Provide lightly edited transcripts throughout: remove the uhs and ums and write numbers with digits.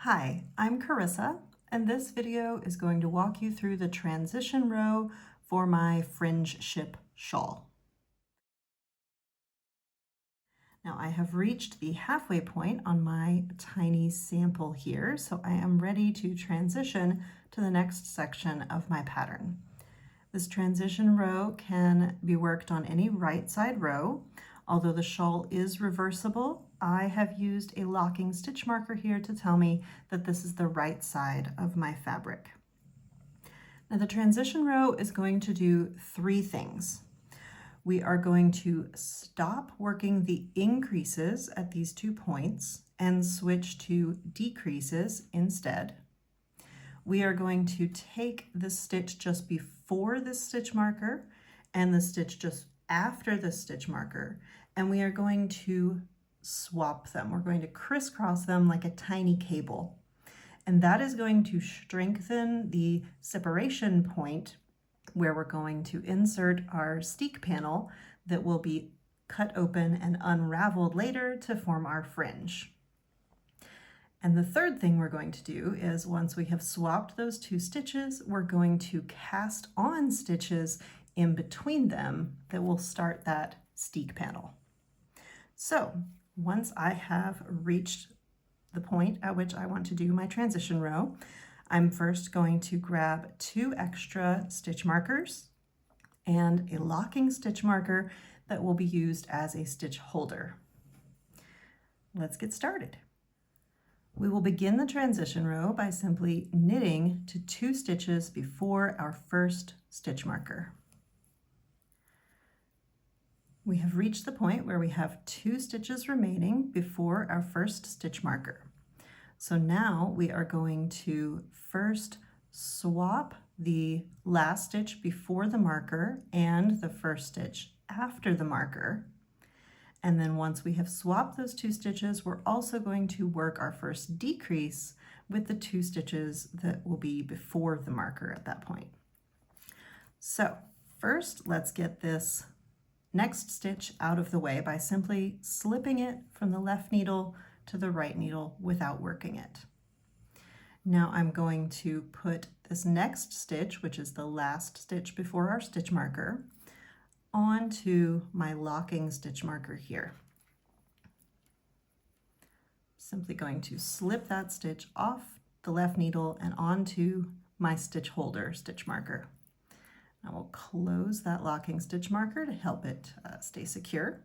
Hi, I'm Carissa, and this video is going to walk you through the transition row for my FringeShip shawl. Now I have reached the halfway point on my tiny sample here, so I am ready to transition to the next section of my pattern. This transition row can be worked on any right side row. Although the shawl is reversible, I have used a locking stitch marker here to tell me that this is the right side of my fabric. Now the transition row is going to do three things. We are going to stop working the increases at these 2 points and switch to decreases instead. We are going to take the stitch just before the stitch marker and the stitch just after the stitch marker, and we are going to swap them. We're going to crisscross them like a tiny cable. And that is going to strengthen the separation point where we're going to insert our steek panel that will be cut open and unraveled later to form our fringe. And the third thing we're going to do is, once we have swapped those 2 stitches, we're going to cast on stitches in between them that will start that steek panel. So once I have reached the point at which I want to do my transition row, I'm first going to grab 2 extra stitch markers and a locking stitch marker that will be used as a stitch holder. Let's get started. We will begin the transition row by simply knitting to 2 stitches before our first stitch marker. We have reached the point where we have 2 stitches remaining before our first stitch marker. So now we are going to first swap the last stitch before the marker and the first stitch after the marker. And then once we have swapped those 2 stitches, we're also going to work our first decrease with the 2 stitches that will be before the marker at that point. So first, let's get this next stitch out of the way by simply slipping it from the left needle to the right needle without working it. Now I'm going to put this next stitch, which is the last stitch before our stitch marker, onto my locking stitch marker here. Simply going to slip that stitch off the left needle and onto my stitch holder stitch marker. I will close that locking stitch marker to help it stay secure.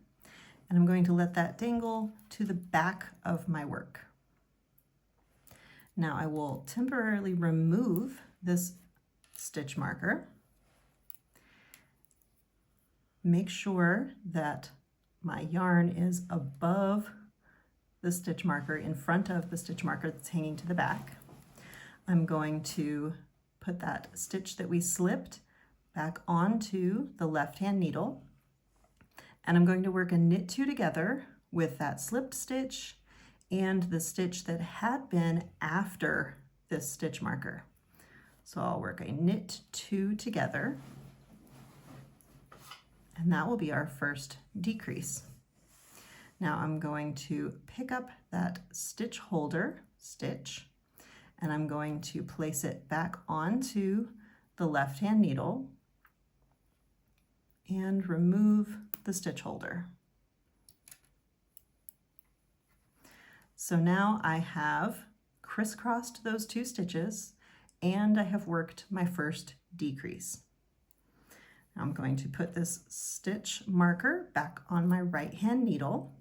And I'm going to let that dangle to the back of my work. Now I will temporarily remove this stitch marker. Make sure that my yarn is above the stitch marker, in front of the stitch marker that's hanging to the back. I'm going to put that stitch that we slipped back onto the left-hand needle, and I'm going to work a knit 2 together with that slipped stitch and the stitch that had been after this stitch marker. So I'll work a knit 2 together, and that will be our first decrease. Now I'm going to pick up that stitch holder stitch, and I'm going to place it back onto the left-hand needle and remove the stitch holder. So now I have crisscrossed those 2 stitches and I have worked my first decrease. Now I'm going to put this stitch marker back on my right hand needle,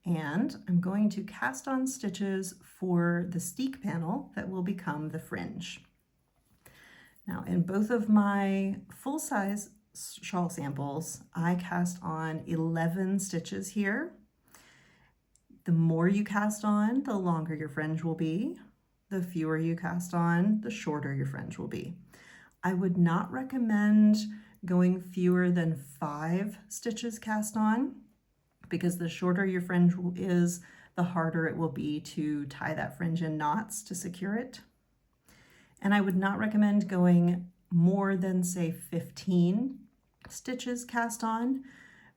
and I'm going to cast on stitches for the steek panel that will become the fringe. Now in both of my full-size shawl samples, I cast on 11 stitches here. The more you cast on, the longer your fringe will be. The fewer you cast on, the shorter your fringe will be. I would not recommend going fewer than 5 stitches cast on, because the shorter your fringe is, the harder it will be to tie that fringe in knots to secure it. And I would not recommend going more than, say, 15 stitches cast on,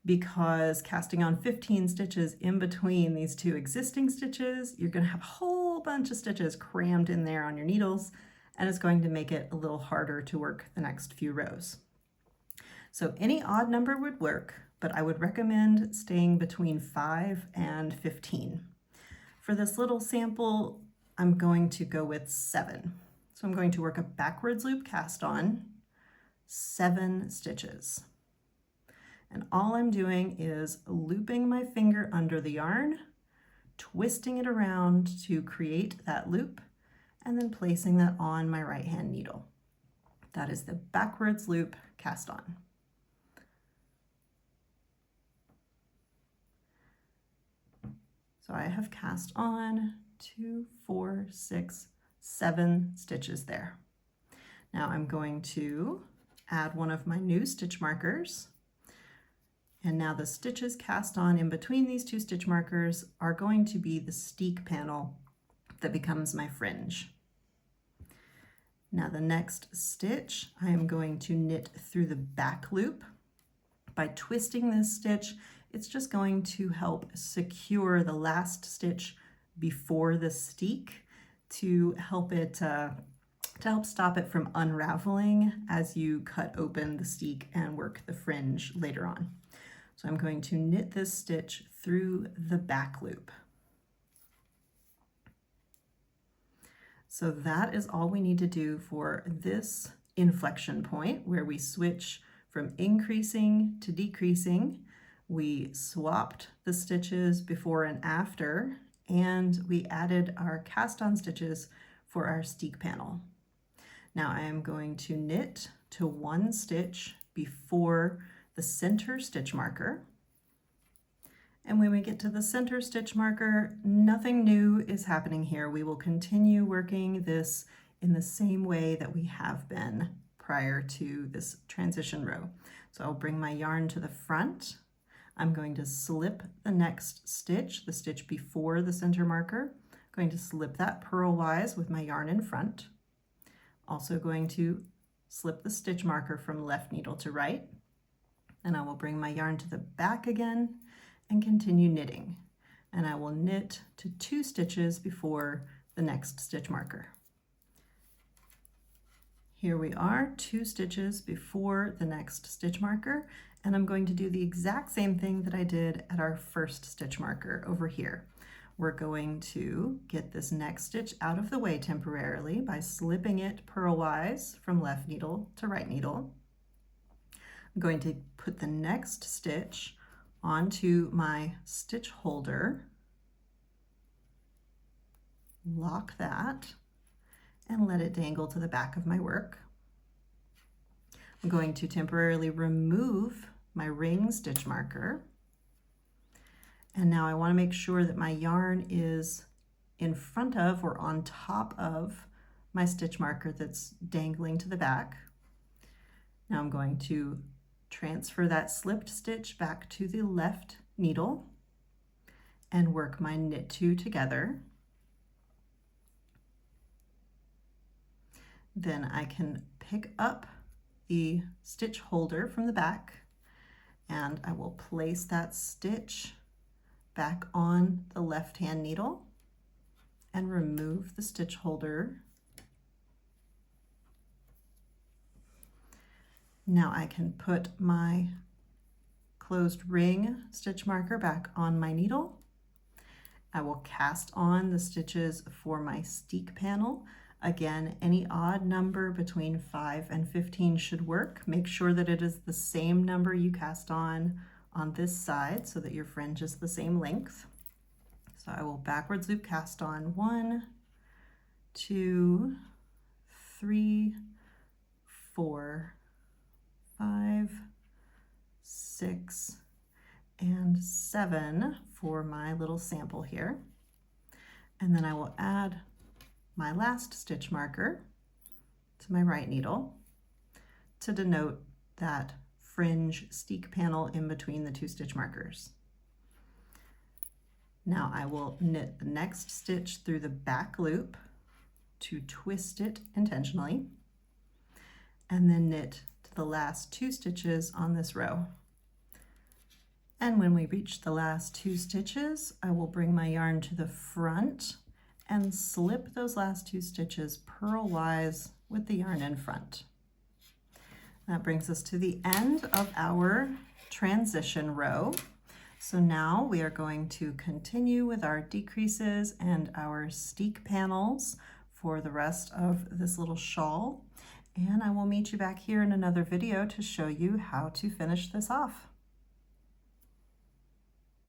because casting on 15 stitches in between these two existing stitches, you're going to have a whole bunch of stitches crammed in there on your needles, and it's going to make it a little harder to work the next few rows. So any odd number would work, but I would recommend staying between 5 and 15. For this little sample, I'm going to go with 7. So I'm going to work a backwards loop cast on, 7 stitches. And all I'm doing is looping my finger under the yarn, twisting it around to create that loop, and then placing that on my right hand needle. That is the backwards loop cast on. So I have cast on 2, 4, 6, 7 stitches there. Now I'm going to add one of my new stitch markers. And now the stitches cast on in between these two stitch markers are going to be the steek panel that becomes my fringe. Now the next stitch, I am going to knit through the back loop. By twisting this stitch, it's just going to help secure the last stitch before the steek to help it to help stop it from unraveling as you cut open the steek and work the fringe later on. So I'm going to knit this stitch through the back loop. So that is all we need to do for this inflection point where we switch from increasing to decreasing. We swapped the stitches before and after, and we added our cast on stitches for our steek panel. Now I am going to knit to 1 stitch before the center stitch marker. And when we get to the center stitch marker, nothing new is happening here. We will continue working this in the same way that we have been prior to this transition row. So I'll bring my yarn to the front. I'm going to slip the next stitch, the stitch before the center marker. I'm going to slip that purlwise with my yarn in front. Also going to slip the stitch marker from left needle to right. And I will bring my yarn to the back again and continue knitting. And I will knit to 2 stitches before the next stitch marker. Here we are, 2 stitches before the next stitch marker, and I'm going to do the exact same thing that I did at our first stitch marker over here. We're going to get this next stitch out of the way temporarily by slipping it purlwise from left needle to right needle. I'm going to put the next stitch onto my stitch holder, lock that, and let it dangle to the back of my work. I'm going to temporarily remove my ring stitch marker. And now I want to make sure that my yarn is in front of or on top of my stitch marker that's dangling to the back. Now I'm going to transfer that slipped stitch back to the left needle and work my knit 2 together. Then I can pick up the stitch holder from the back and I will place that stitch back on the left hand needle and remove the stitch holder. Now I can put my closed ring stitch marker back on my needle. I will cast on the stitches for my steek panel. Again, any odd number between 5 and 15 should work. Make sure that it is the same number you cast on this side so that your fringe is the same length. So I will backwards loop cast on 1, 2, 3, 4, 5, 6, and 7 for my little sample here. And then I will add my last stitch marker to my right needle to denote that fringe steek panel in between the 2 stitch markers. Now I will knit the next stitch through the back loop to twist it intentionally, and then knit to the last 2 stitches on this row. And when we reach the last 2 stitches, I will bring my yarn to the front and slip those last 2 stitches purlwise with the yarn in front. That brings us to the end of our transition row. So now we are going to continue with our decreases and our steek panels for the rest of this little shawl. And I will meet you back here in another video to show you how to finish this off.